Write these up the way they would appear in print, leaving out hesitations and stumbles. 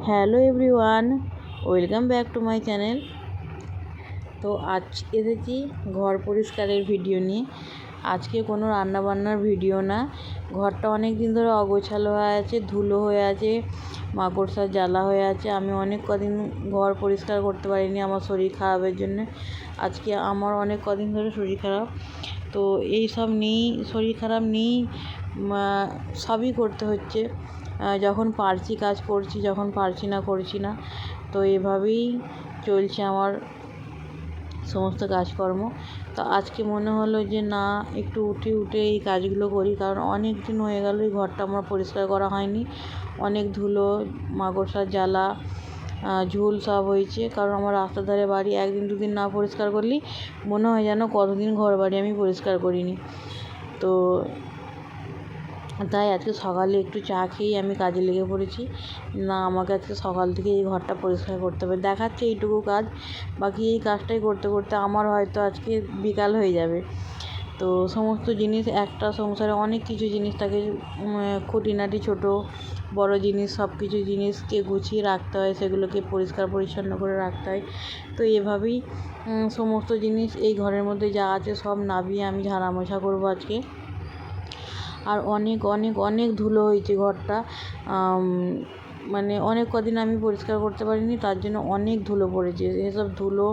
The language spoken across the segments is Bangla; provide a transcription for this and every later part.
Hello everyone, welcome back to my channel. তো আজ এসেছি ঘর পরিষ্কারের ভিডিও নিয়ে। আজকে কোনো রান্নাবান্নার ভিডিও না। ঘরটা অনেক দিন ধরে অগোছালো হয়ে আছে, ধুলো হয়ে আছে, মাকড়সার জ্বালা হয়ে আছে। আমি অনেক কদিন ঘর পরিষ্কার করতে পারিনি আমার শরীর খারাপের জন্য। আজকে আমার অনেক কদিন ধরে শরীর খারাপ, তো এই সব নিয়েই শরীর খারাপ নিয়েই সবই করতে হচ্ছে। যখন পারছি কাজ করছি, যখন পারছি না করছি না। তো এভাবেই চলছে আমার সমস্ত কাজকর্ম। তো আজকে মনে হলো যে না, একটু উঠে এই কাজগুলো করি, কারণ অনেক দিন হয়ে গেল এই ঘরটা আমার পরিষ্কার করা হয়নি। অনেক ধুলো, মাকড়সার জ্বালা, ঝুল সব হয়েছে। কারণ আমার রাস্তার ধারে বাড়ি, একদিন দুদিন না পরিষ্কার করলেই মনে হয় যেন কতদিন ঘর বাড়ি আমি পরিষ্কার করিনি। তো তাই আজকে সকালে একটু চা খেয়েই আমি কাজে লেগে পড়েছি। না, আমাকে আজকে সকাল থেকে এই ঘরটা পরিষ্কার করতে হবে। দেখাচ্ছে এইটুকু কাজ, বাকি এই কাজটাই করতে করতে আমার হয়তো আজকে বিকাল হয়ে যাবে। তো সমস্ত জিনিস, একটা সংসারে অনেক কিছু জিনিস থাকে, খুঁটিনাটি ছোট বড় জিনিস, সব কিছু জিনিসকে গুছিয়ে রাখতে হয়, সেগুলোকে পরিষ্কার পরিচ্ছন্ন করে রাখতে হয়। তো এভাবেই সমস্ত জিনিস এই ঘরের মধ্যে যা আছে সব নামিয়ে আমি ঝাড়া মোছা করবো আজকে। আর অনেক অনেক অনেক ধুলো হয়েছে ঘরটা, মানে অনেক কদিন আমি পরিষ্কার করতে পারিনি, তার জন্য অনেক ধুলো পড়েছে। এসব ধুলো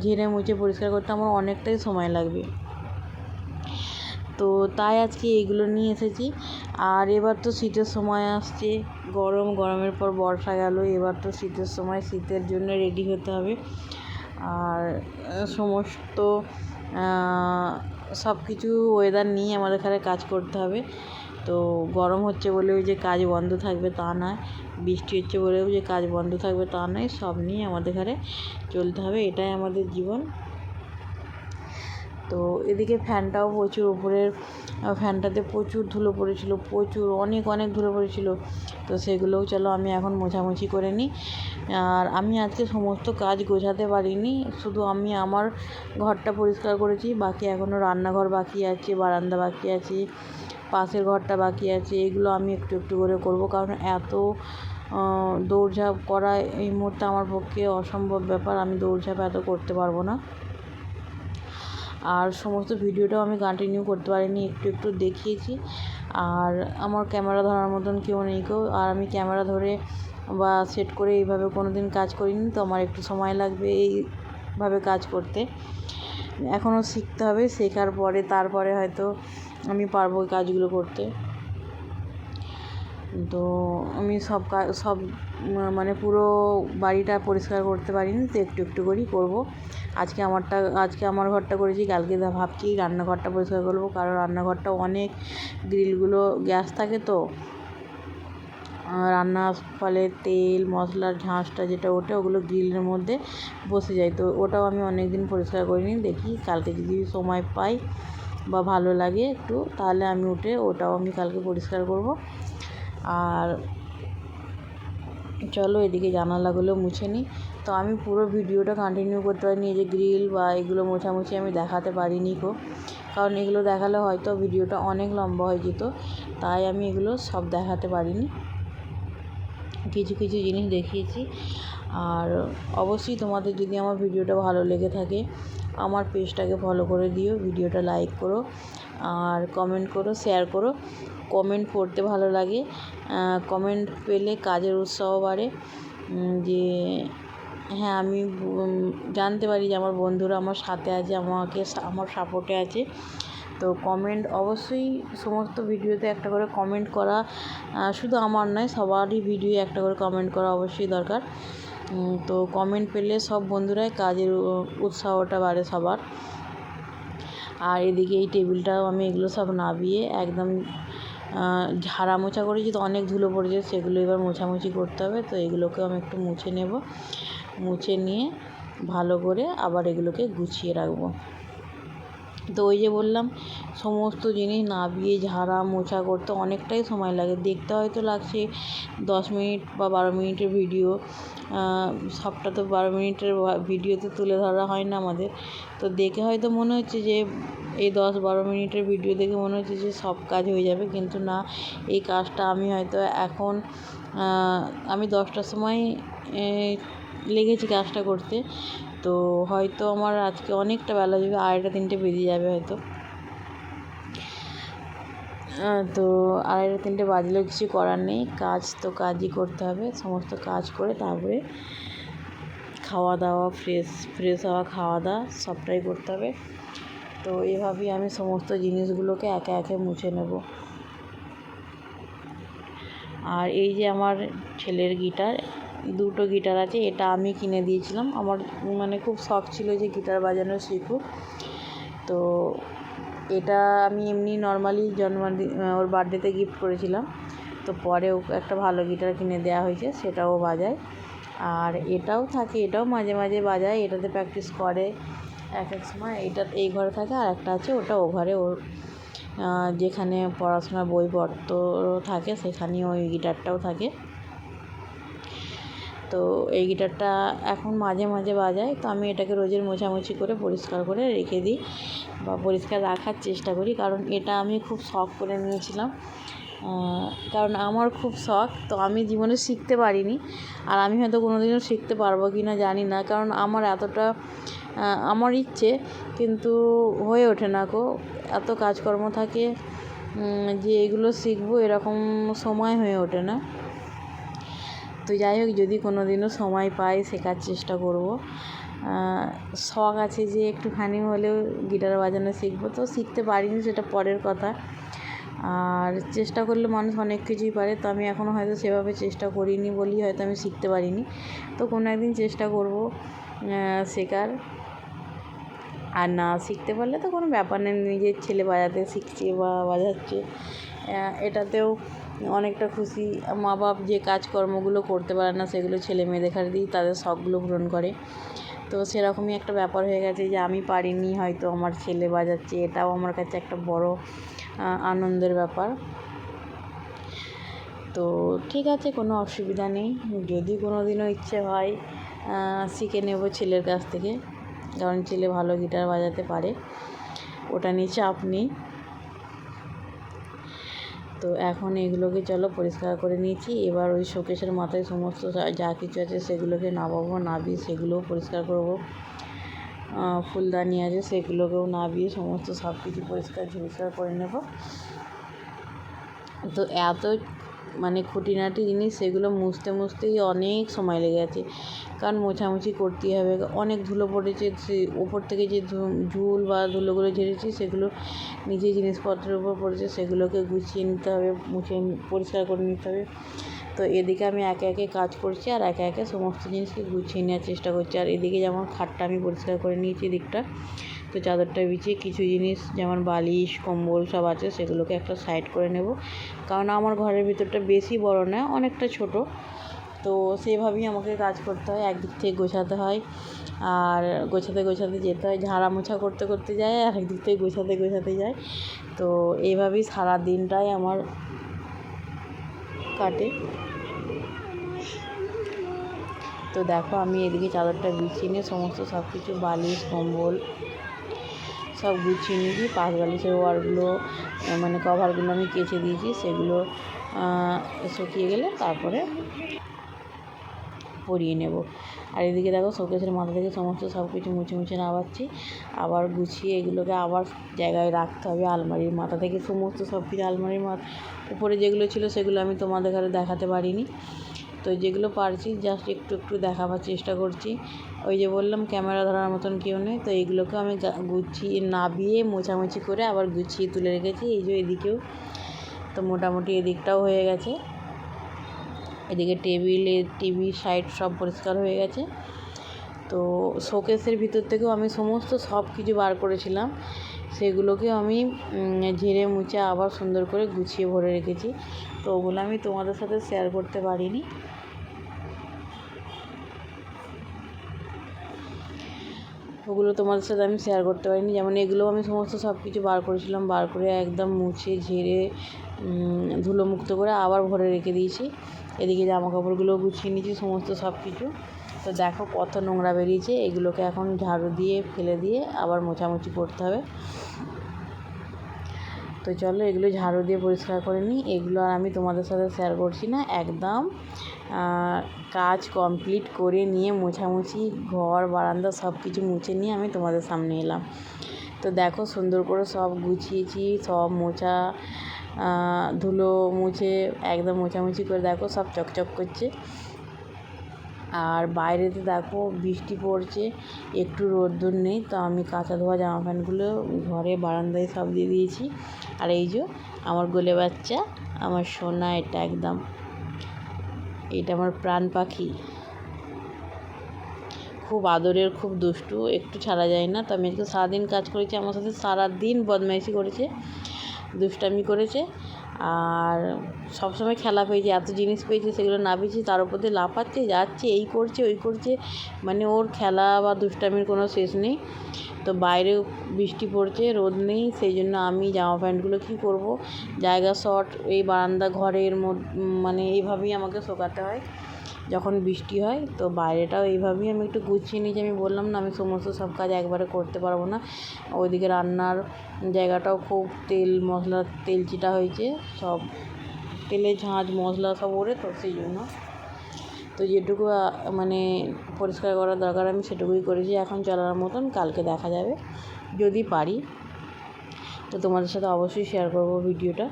ঝেড়ে মুছে পরিষ্কার করতে আমার অনেকটাই সময় লাগবে। তো তাই আজকে এইগুলো নিয়ে এসেছি। আর এবার তো শীতের সময় আসছে, গরমের পর বর্ষা গেল, এবার তো শীতের সময়, শীতের জন্য রেডি হতে হবে। আর সমস্ত সব কিছু ওয়েদার নিয়ে আমাদের এখানে কাজ করতে হবে। তো গরম হচ্ছে বলেও যে কাজ বন্ধ থাকবে তা নয়, বৃষ্টি হচ্ছে বলেও যে কাজ বন্ধ থাকবে তা নয়, সব নিয়ে আমাদের এখানে চলতে হবে, এটাই আমাদের জীবন। তো এদিকে ফ্যানটাও প্রচুর, উপরের ফ্যানটাতে প্রচুর ধুলো পড়েছিল, প্রচুর অনেক অনেক ধুলো পড়েছিল। তো সেগুলোও চলো আমি এখন মোছামুছি করে নিই। আর আমি আজকে সমস্ত কাজ গোছাতে পারিনি, শুধু আমি আমার ঘরটা পরিষ্কার করেছি, বাকি এখনও রান্নাঘর বাকি আছে, বারান্দা বাকি আছে, পাশের ঘরটা বাকি আছে। এগুলো আমি একটু একটু করে করব, কারণ এত দৌড়ঝাঁপ করা এই মুহূর্তে আমার পক্ষে অসম্ভব ব্যাপার। আমি দৌড়ঝাঁপ এত করতে পারবো না। আর সমস্ত ভিডিওটাও আমি কন্টিনিউ করতে পারিনি, একটু একটু দেখিয়েছি। আর আমার ক্যামেরা ধরার মতন কেউ নেই কেউ, আর আমি ক্যামেরা ধরে বা সেট করে এইভাবে কোনো দিন কাজ করিনি, তো আমার একটু সময় লাগবে এইভাবে কাজ করতে। এখনও শিখতে হবে, শেখার পরে তারপরে হয়তো আমি পারবো এই কাজগুলো করতে। তো আমি সব মানে পুরো বাড়িটা পরিষ্কার করতে পারিনি, তো একটু একটু করেই করবো। আজকে আমার ঘরটা করেছি, কালকে ভাবছি রান্নাঘরটা পরিষ্কার করবো, কারণ রান্নাঘরটা অনেক গ্রিলগুলো গ্যাস থাকে, তো রান্নার ফলে তেল মশলার ঝাঁঝটা যেটা ওঠে ওগুলো গ্রিলের মধ্যে বসে যায়। তো ওটাও আমি অনেক দিন পরিষ্কার করিনি, দেখি কালকে যদি সময় পাই বা ভালো লাগে একটু, তাহলে আমি ওটাও আমি কালকে পরিষ্কার করব। আর চলো এদিকে জানালাগুলো মুছে নিই। তো আমি পুরো ভিডিওটা কন্টিনিউ করতে পারিনি, এই যে গ্রিল বা এগুলো মোছামুছি আমি দেখাতে পারিনি কারণ এগুলো দেখালে হয়তো ভিডিওটা অনেক লম্বা হয়ে যেত, তাই আমি এগুলো সব দেখাতে পারিনি, কিছু কিছু জিনিস দেখিয়েছি। আর অবশ্যই তোমাদের যদি আমার ভিডিওটা ভালো লেগে থাকে, আমার পেজটাকে ফলো করে দিও, ভিডিওটা লাইক করো, আর কমেন্ট করো, শেয়ার করো। কমেন্ট পড়তে ভালো লাগে, কমেন্ট পেলে কাজের উৎসাহ বাড়ে, যে হ্যাঁ আমি জানতে পারি যে আমার বন্ধুরা আমার সাথে আছে, আমার সাপোর্টে আছে। তো কমেন্ট অবশ্যই, সমস্ত ভিডিওতে একটা করে কমেন্ট করা, শুধু আমার নয় সবারই ভিডিও একটা করে কমেন্ট করা অবশ্যই দরকার। তো কমেন্ট পেলে সব বন্ধুরাই কাজের উৎসাহটা বাড়ে সবার। আর এদিকে এই টেবিলটাও আমি এগুলো সব নামিয়ে একদম ঝাড়া মোছা করেছি, তো অনেক ধুলো পড়েছে, সেগুলো এবার মোছামুছি করতে হবে। তো এগুলোকেও আমি একটু মুছে নেব, মুছে নিয়ে ভালো করে আবার এগুলোকে গুছিয়ে রাখবো। তো ওই যে বললাম সমস্ত জিনিস নাবিয়ে ঝাড়া মোছা করতে অনেকটাই সময় লাগে। দেখতে হয়তো লাগছে 10 মিনিট বা 12 মিনিটের ভিডিও, সবটা তো 12 মিনিটের ভিডিওতে তুলে ধরা হয় না আমাদের। তো দেখে হয়তো মনে হচ্ছে যে এই 10-12 মিনিটের ভিডিও দেখে মনে হচ্ছে যে সব কাজ হয়ে যাবে, কিন্তু না। এই কাজটা আমি হয়তো এখন আমি 10টার সময় লেগেছি কাজটা করতে, তো হয়তো আমার আজকে অনেকটা বেলা যাবে, 2:30-3টে বেজে যাবে হয়তো। তো 2:30-3টে বাজলেও কিছু করার নেই, কাজ তো কাজই করতে হবে। সমস্ত কাজ করে তারপরে খাওয়া দাওয়া, ফ্রেশ হওয়া, খাওয়া দাওয়া সবটাই করতে হবে। তো এভাবেই আমি সমস্ত জিনিসগুলোকে একে একে মুছে নেব। আর এই যে আমার ছেলের গিটার, 2টো গিটার আছে। এটা আমি কিনে দিয়েছিলাম, আমার মানে খুব শখ ছিল যে গিটার বাজানো শিখুক। তো এটা আমি এমনি নর্মালি ওর বার্থডেতে গিফট করেছিলাম। তো পরে ওকে একটা ভালো গিটার কিনে দেওয়া হয়েছে, সেটাও বাজায়। আর এটাও থাকে, এটাও মাঝে মাঝে বাজায়, এটাতে প্র্যাকটিস করে এক এক সময়। এটা এই ঘরে থাকে, আর একটা আছে ওটা ও ঘরে, ওর যেখানে পড়াশোনার বইপত্র থাকে সেখানেই ওই গিটারটাও থাকে। তো এই গিটারটা এখন মাঝে মাঝে বাজায়। তো আমি এটাকে রোজের মোছামুছি করে পরিষ্কার করে রেখে দিই, বা পরিষ্কার রাখার চেষ্টা করি, কারণ এটা আমি খুব শখ করে নিয়েছিলাম। কারণ আমার খুব শখ, তো আমি জীবনে শিখতে পারিনি। আর আমি হয়তো কোনো দিনও শিখতে পারবো কি না জানি না, কারণ আমার এতটা আমার ইচ্ছে, কিন্তু হয়ে ওঠে না গো। এত কাজকর্ম থাকে যে এগুলো শিখবো এরকম সময় হয়ে ওঠে না। তো যাই হোক, যদি কোনো দিনও সময় পাই শেখার চেষ্টা করব। শখ আছে যে একটুখানি হলেও গিটার বাজানো শিখবো, তো শিখতে পারিনি, সেটা পরের কথা। আর চেষ্টা করলে মানুষ অনেক কিছুই পারে, তো আমি এখনও হয়তো সেভাবে চেষ্টা করিনি বলেই হয়তো আমি শিখতে পারিনি। তো কোনো একদিন চেষ্টা করব শেখার। আর না শিখতে পারলে তো কোনো ব্যাপার নেই, নিজের ছেলে বাজাতে শিখছে বা বাজাচ্ছে, এটাতেও অনেকটা খুশি। মা বাপ যে কাজকর্মগুলো করতে পারে না সেগুলো ছেলে মেয়েদের দিয়েই তাদের শখগুলো পূরণ করে। তো সেরকমই একটা ব্যাপার হয়ে গেছে যে আমি পারিনি, হয়তো আমার ছেলে বাজাচ্ছে, এটাও আমার কাছে একটা বড় আনন্দের ব্যাপার। তো ঠিক আছে, কোনো অসুবিধা নেই। যদি কোনো দিনও ইচ্ছে হয় শিখে নেব ছেলের কাছ থেকে, কারণ ছেলে ভালো গিটার বাজাতে পারে, ওটা নিয়ে চাপ নেই। তো এখন এগুলোকে চলো পরিষ্কার করে নিয়েছি। এবার ওই শোকেসের মাথায় সমস্ত যা কিছু আছে সেগুলোকে নামাবো, নাবিয়ে সেগুলোও পরিষ্কার করব। ফুলদানি আছে সেগুলোকেও নাবিয়ে সমস্ত সব কিছু পরিষ্কার করে নেব। তো এত মানে খুঁটিনাটি জিনিস, সেগুলো মুছতেই অনেক সময় লেগে গেছে, কারণ মোছামুছি করতেই হবে। অনেক ধুলো পড়েছে, সে ওপর থেকে যে ঝুল বা ধুলোগুলো ঝেড়েছি সেগুলো নিজের জিনিসপত্রের উপর পড়েছে, সেগুলোকে গুছিয়ে নিতে হবে, মুছে পরিষ্কার করে নিতে হবে। তো এদিকে আমি একে একে কাজ করছি, আর একে একে সমস্ত জিনিসকে গুছিয়ে নেওয়ার চেষ্টা করছি। আর এদিকে যেমন খাটটা আমি পরিষ্কার করে নিয়েছি দিকটা, তো চাদরটা বিছিয়ে কিছু জিনিস যেমন বালিশ কম্বল সব আছে সেগুলোকে একটা সাইড করে নেব, কারণ আমার ঘরের ভিতরটা বেশি বড় না, অনেকটা ছোট। তো সেভাবেই আমাকে কাজ করতে হয়, একদিক থেকে গোছাতে হয়, আর গোছাতে যেতে হয়, ঝাড়া মোছা করতে যায়, আর একদিক থেকে গোছাতে যায়। তো এইভাবেই সারা দিনটাই আমার কাটে। তো দেখো, আমি এদিকে চাদরটা বিছিয়ে নিয়ে সমস্ত সব কিছু বালিশ কম্বল সব গুছিয়ে নিয়েছি। পাশ বালিশের ওয়ারগুলো মানে কভারগুলো আমি কেচে দিয়েছি, সেগুলো শুকিয়ে গেলে তারপরে পরিয়ে নেব। আর এদিকে দেখো, শোকেসের মাথা থেকে সমস্ত সব কিছু মুছে নামাচ্ছি, আবার গুছিয়ে এগুলোকে আবার জায়গায় রাখতে হবে। আলমারির মাথা থেকে সমস্ত সব কিছু, আলমারির উপরে যেগুলো ছিল সেগুলো আমি তোমাদের ঘরে দেখাতে পারিনি। তো যেগুলো পারছি জাস্ট একটু দেখাবার চেষ্টা করছি। ওই যে বললাম ক্যামেরা ধরার মতন কেউ নেই, তো এইগুলোকে আমি গুছিয়ে নাবিয়ে মোছামুছি করে আবার গুছিয়ে তুলে রেখেছি। এই যে এদিকেও তো মোটামুটি এদিকটাও হয়ে গেছে। এদিকে টিভি সাইড সব পরিষ্কার হয়ে গেছে। তো শোকেসের ভিতর থেকেও আমি সমস্ত সব কিছু বার করেছিলাম, সেগুলোকেও আমি ঝেড়ে মুছে আবার সুন্দর করে গুছিয়ে ভরে রেখেছি। তো ওগুলো আমি তোমাদের সাথে শেয়ার করতে পারিনি। ওগুলো তোমাদের সাথে আমি শেয়ার করতে পারিনি। যেমন এগুলো আমি সমস্ত সব কিছু বার করেছিলাম, বার করে একদম মুছে ঝেড়ে ধুলোমুক্ত করে আবার ভরে রেখে দিয়েছি। এদিকে জামা কাপড়গুলো গুছিয়ে নিয়েছি সমস্ত সব কিছু। তো দেখো কত নোংরা বেরিয়েছে, এগুলোকে এখন ঝাড়ু দিয়ে ফেলে দিয়ে আবার মোছামুছি করতে হবে। তো চলো এগুলো ঝাড়ু দিয়ে পরিষ্কার করে নিই। এগুলো আর আমি তোমাদের সাথে শেয়ার করছি না, একদম কাজ কমপ্লিট করে নিয়ে মোছামুছি ঘর বারান্দা সব কিছু মুছে নিয়ে আমি তোমাদের সামনে এলাম। তো দেখো সুন্দর করে সব গুছিয়েছি, সব মোছা ধুলো মুছে একদম মোছামুছি করে দেখো সব চকচক করছে। আর বাইরেতে দেখো বৃষ্টি পড়ছে, একটু রোদ্দুর নেই। তো আমি কাঁচা ধোয়া জামা প্যান্টগুলো ঘরে বারান্দায় সব দিয়ে দিয়েছি। আর এই যে আমার গোলে বাচ্চা, আমার সোনা, এটা একদম, এটা আমার প্রাণ পাখি, খুব আদরের, খুব দুষ্টু, একটু ছাড়া যায় না। তো আমি আজকে সারাদিন কাজ করেছি, আমার সাথে সারাদিন বদমাইশি করেছে, দুষ্টামি করেছে। আর সবসময় খেলা পেয়েছে, এত জিনিস পেয়েছে, সেগুলো না পেয়েছি তার উপর দিয়ে লাফাচ্ছে, যাচ্ছে, এই করছে ওই করছে, মানে ওর খেলা বা দুষ্টামির কোনো শেষ নেই। তো বাইরে বৃষ্টি পড়ছে, রোদ নেই, সেই জন্য আমি জামা প্যান্টগুলো কী করব, জায়গা শর্ট, এই বারান্দা ঘরের মানে এইভাবেই আমাকে শোকাতে হয় যখন বৃষ্টি হয়। তো বাইরেটাও এইভাবেই আমি একটু গুছিয়ে নিয়েছি। আমি বললাম না আমি সমস্ত সব কাজ একবারে করতে পারবো না। ওইদিকে রান্নার জায়গাটাও খুব তেল মশলা তেলচিটা হয়েছে, সব তেলে ঝাঁঝ মশলা সব ওড়ে, তো সেই জন্য তো যেটুকু মানে পরিষ্কার করার দরকার আমি সেটুকুই করেছি এখন চলার মতন। কালকে দেখা যাবে যদি পারি, তো তোমাদের সাথে অবশ্যই শেয়ার করব ভিডিওটা।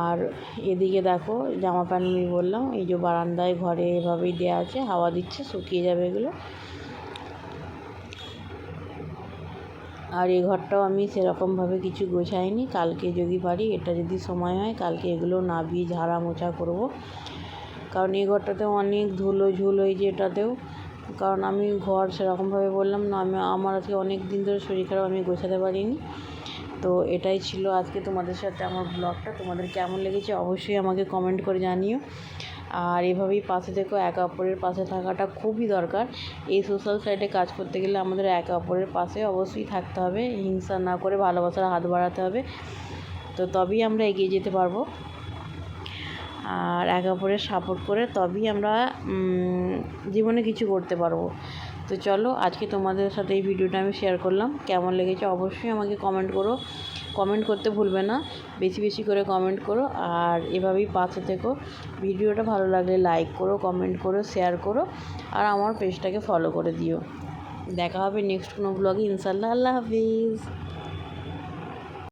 আর এদিকে দেখো জামা প্যান্ট আমি বললাম এই যে বারান্দায় ঘরে এভাবেই দেওয়া আছে, হাওয়া দিচ্ছে, শুকিয়ে যাবে এগুলো। আর এই ঘরটাও আমি সেরকমভাবে কিছু গোছাইনি, কালকে যদি পারি, এটা যদি সময় হয় কালকে এগুলো নাবিয়ে ঝাড়া মোছা করব। কারণ এই ঘরটাতেও অনেক ধুলো ঝুল হয়েছে এটাতেও, কারণ আমি ঘর সেরকমভাবে বললাম না, আমার আজকে অনেক দিন ধরে শরীর খারাপ, আমি গোছাতে পারিনি। তো এটাই ছিল আজকে তোমাদের সাথে আমার ব্লগটা। তোমাদের কেমন লেগেছে অবশ্যই আমাকে কমেন্ট করে জানিও। আর এভাবেই পাশে থেকো, একে অপরের পাশে থাকাটা খুবই দরকার। এই সোশ্যাল সাইটে কাজ করতে গেলে আমাদের একে অপরের পাশে অবশ্যই থাকতে হবে, হিংসা না করে ভালোবাসার হাত বাড়াতে হবে, তো তবেই আমরা এগিয়ে যেতে পারবো। আর একে অপরের সাপোর্ট করে তবেই আমরা জীবনে কিছু করতে পারবো। তো চলো আজকে তোমাদের সাথে এই ভিডিওটা আমি শেয়ার করলাম, কেমন লেগেছে অবশ্যই আমাকে কমেন্ট করো, কমেন্ট করতে ভুলবে না, বেশি বেশি করে কমেন্ট করো। আর এভাবেই পাশে থেকো, ভিডিওটা ভালো লাগলে লাইক করো, কমেন্ট করো, শেয়ার করো, আর আমার পেজটাকে ফলো করে দিও। দেখা হবে নেক্সট কোনো ব্লগে ইনশাল্লাহ। আল্লাহ হাফিজ।